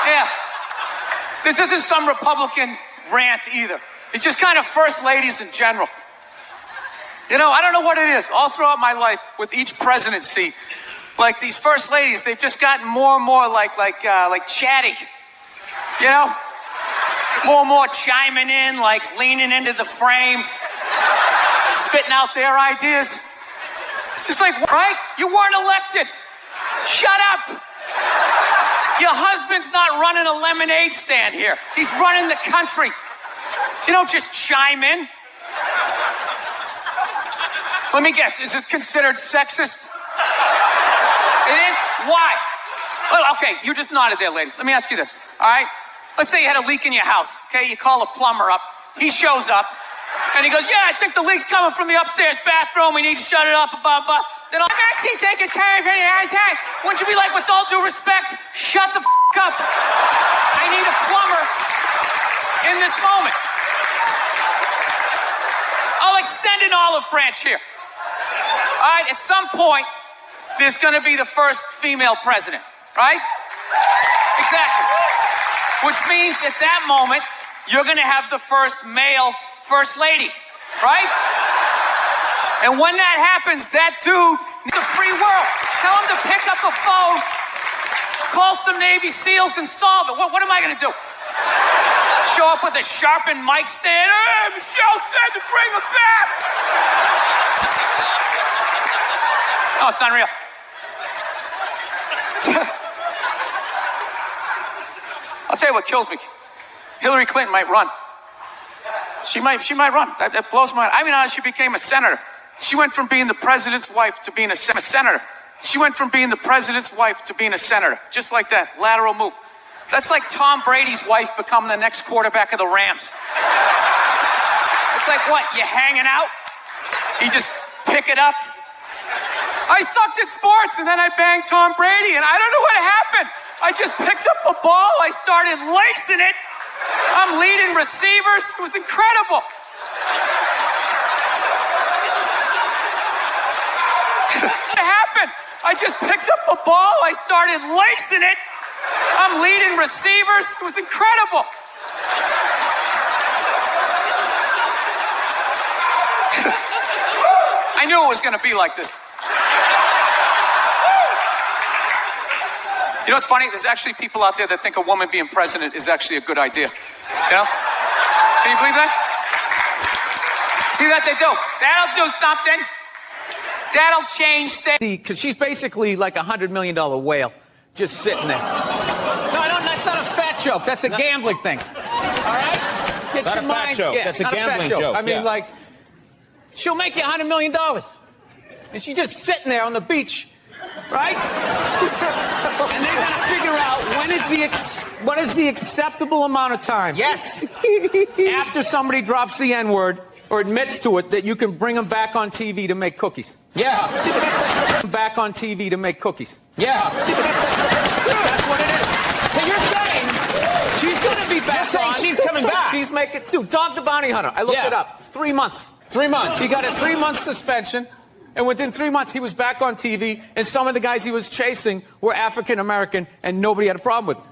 Yeah. This isn't some Republican rant either. It's just kind of first ladies in general. I don't know what it is. All throughout my life, with each presidency, like these first ladies, they've just gotten more and more like chatty, you know? More and more chiming in, like leaning into the frame, spitting out their ideas. It's just like, right? You weren't elected. Shut up. Your husband's not running a lemonade stand here. He's running the country. You don't just chime in. Let me guess, is this considered sexist? It is? Why? Well, okay, you just nodded there, lady. Let me ask you this, all right? Let's say you had a leak in your house, okay? You call a plumber up. He shows up, and he goes, yeah, I think the leak's coming from the upstairs bathroom. We need to shut it up, blah, blah. Then I'll actually take his car. Wouldn't you be like, with all due respect, shut the up. I need a plumber in this moment. I'll extend an olive branch here. All right, at some point, there's going to be the first female president, right? Exactly. Which means at that moment, you're going to have the first male first lady, right? And when that happens, that dude needs a free world. Tell him to pick up a phone, call some Navy SEALs and solve it. What am I going to do? Show up with a sharpened mic stand? Hey, Michelle said to bring him back. Oh, it's unreal. I'll tell you what kills me. Hillary Clinton might run. She might run. That blows my mind. I mean, honestly, she became a senator. She went from being the president's wife to being a senator. She went from being the president's wife to being a senator. Just like that. Lateral move. That's like Tom Brady's wife becoming the next quarterback of the Rams. It's like, what, you hanging out? You just pick it up? I sucked at sports, and then I banged Tom Brady, and I don't know what happened. I just picked up a ball. I started lacing it. I'm leading receivers. It was incredible. What happened? I just picked up a ball. I started lacing it. I'm leading receivers. It was incredible. I knew it was going to be like this. You know what's funny? There's actually people out there that think a woman being president is actually a good idea. You know? Can you believe that? See that they do? That'll do something. That'll change things. Because she's basically like $100 million whale just sitting there. No, that's not a fat joke. That's a gambling thing. All right? Get Not your a fat mind. joke. Yeah, That's a not gambling fat joke. I mean, Yeah. like, she'll make you $100 million. And she's just sitting there on the beach, right? And they're going to figure out what is the acceptable amount of time. Yes. After somebody drops the N-word or admits to it, that you can bring them back on TV to make cookies. Yeah. Back on TV to make cookies. Yeah. That's what it is. So you're saying she's going to be back You're saying on. she's coming back. She's making... Dude, Dog the Bounty Hunter. I looked Yeah. it up. 3 months. 3 months. He got a 3-month suspension. And within 3 months, he was back on TV. And some of the guys he was chasing were African-American. And nobody had a problem with it.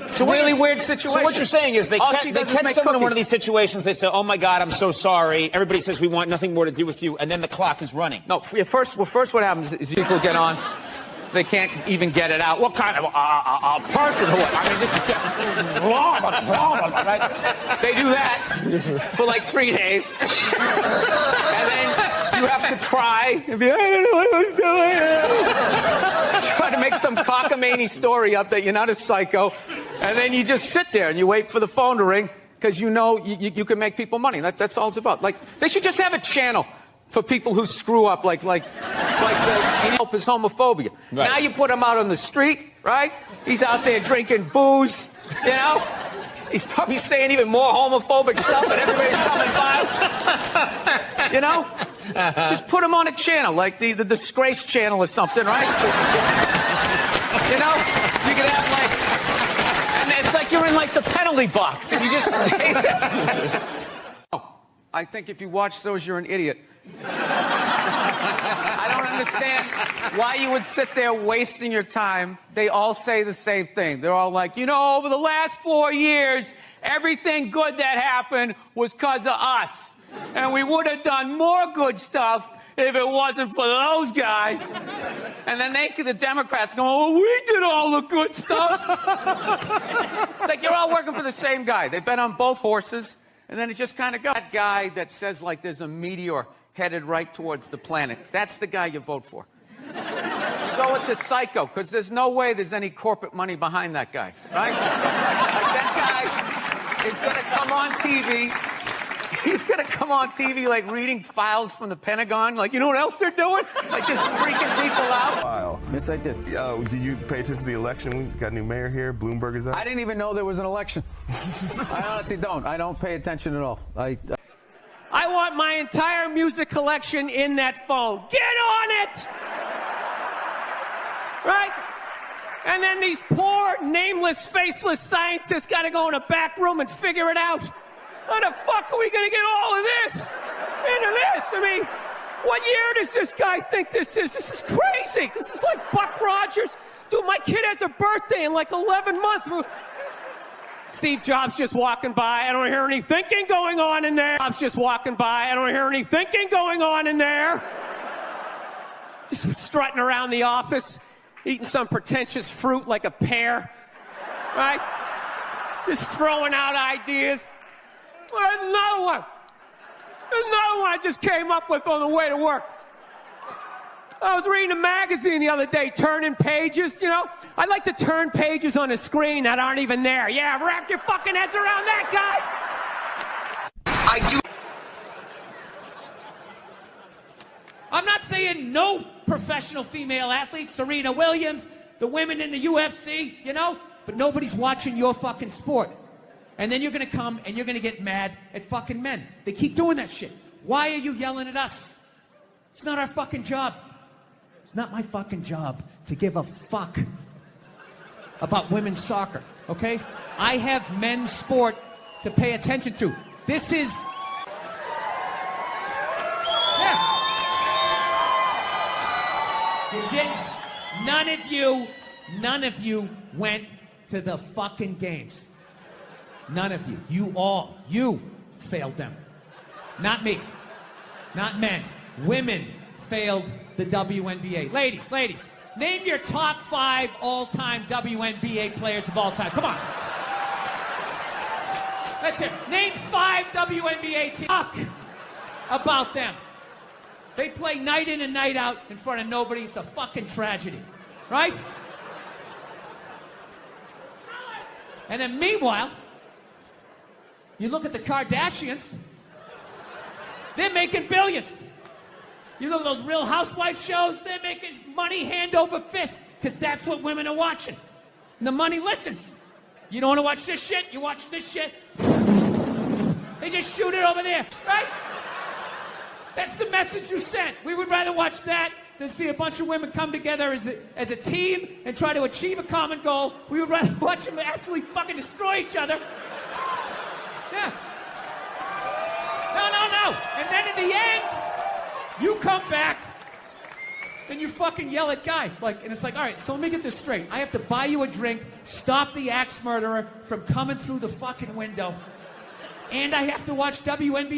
It's a really weird situation. So what you're saying is they All catch she does is make someone in one of cookies. these situations. They say, "Oh my God, I'm so sorry." Everybody says, "We want nothing more to do with you," and then the clock is running. No, first what happens is people get on. They can't even get it out. What kind of person? I mean, this is just right? They do that for like 3 days, and then you have to try and be, I don't know what I was doing. Try to make some cockamamie story up that you're not a psycho, and then you just sit there and you wait for the phone to ring because you know you can make people money. That's all it's about. Like, they should just have a channel for people who screw up, like help his homophobia. Right. Now you put him out on the street, right? He's out there drinking booze, you know? He's probably saying even more homophobic stuff, and everybody's coming by. You know? Just put him on a channel, like the Disgrace channel or something, right? You know? You could have and it's like you're in like the penalty box, and you just stay there. I think if you watch those, you're an idiot. I don't understand why you would sit there wasting your time. They all say the same thing. They're all like, over the last 4 years, everything good that happened was because of us. And we would have done more good stuff if it wasn't for those guys. And then the Democrats go, oh, we did all the good stuff. It's like you're all working for the same guy. They bet on both horses, and then it just kind of goes. That guy that says, like, there's a meteor headed right towards the planet. That's the guy you vote for. Go with the psycho, because there's no way there's any corporate money behind that guy, right? Like, that guy is going to come on TV. He's going to come on TV, like, reading files from the Pentagon. Like, you know what else they're doing? Like, just freaking people out. Wow. Yes, I did. Did you pay attention to the election? We got a new mayor here. Bloomberg is up. I didn't even know there was an election. I honestly don't. I don't pay attention at all. I want my entire music collection in that phone. Get on it! Right? And then these poor, nameless, faceless scientists got to go in a back room and figure it out. How the fuck are we going to get all of this into this? I mean, what year does this guy think this is? This is crazy. This is like Buck Rogers. Dude, my kid has a birthday in like 11 months. Steve Jobs just walking by. I don't hear any thinking going on in there. Jobs just walking by. I don't hear any thinking going on in there. Just strutting around the office, eating some pretentious fruit like a pear, right? Just throwing out ideas. There's another one. There's another one I just came up with on the way to work. I was reading a magazine the other day, turning pages, you know? I like to turn pages on a screen that aren't even there. Yeah, wrap your fucking heads around that, guys! I do. I'm not saying no professional female athletes, Serena Williams, the women in the UFC, you know? But nobody's watching your fucking sport. And then you're gonna come and you're gonna get mad at fucking men. They keep doing that shit. Why are you yelling at us? It's not our fucking job. It's not my fucking job to give a fuck about women's soccer, okay? I have men's sport to pay attention to. This is... Yeah. You didn't. None of you went to the fucking games. None of you. You failed them. Not me. Not men. Women failed the WNBA. Ladies, name your top 5 all-time WNBA players of all time. Come on. That's it. Name 5 WNBA teams. Talk about them. They play night in and night out in front of nobody. It's a fucking tragedy. Right? And then meanwhile, you look at the Kardashians, they're making billions. You know those Real Housewives shows? They're making money hand over fist because that's what women are watching. And the money listens. You don't want to watch this shit? You watch this shit? They just shoot it over there, right? That's the message you sent. We would rather watch that than see a bunch of women come together as a team and try to achieve a common goal. We would rather watch them actually fucking destroy each other. Yeah. No. And then in the end, you come back and you fucking yell at guys. And it's like, all right, so let me get this straight. I have to buy you a drink, stop the axe murderer from coming through the fucking window, and I have to watch WNBA.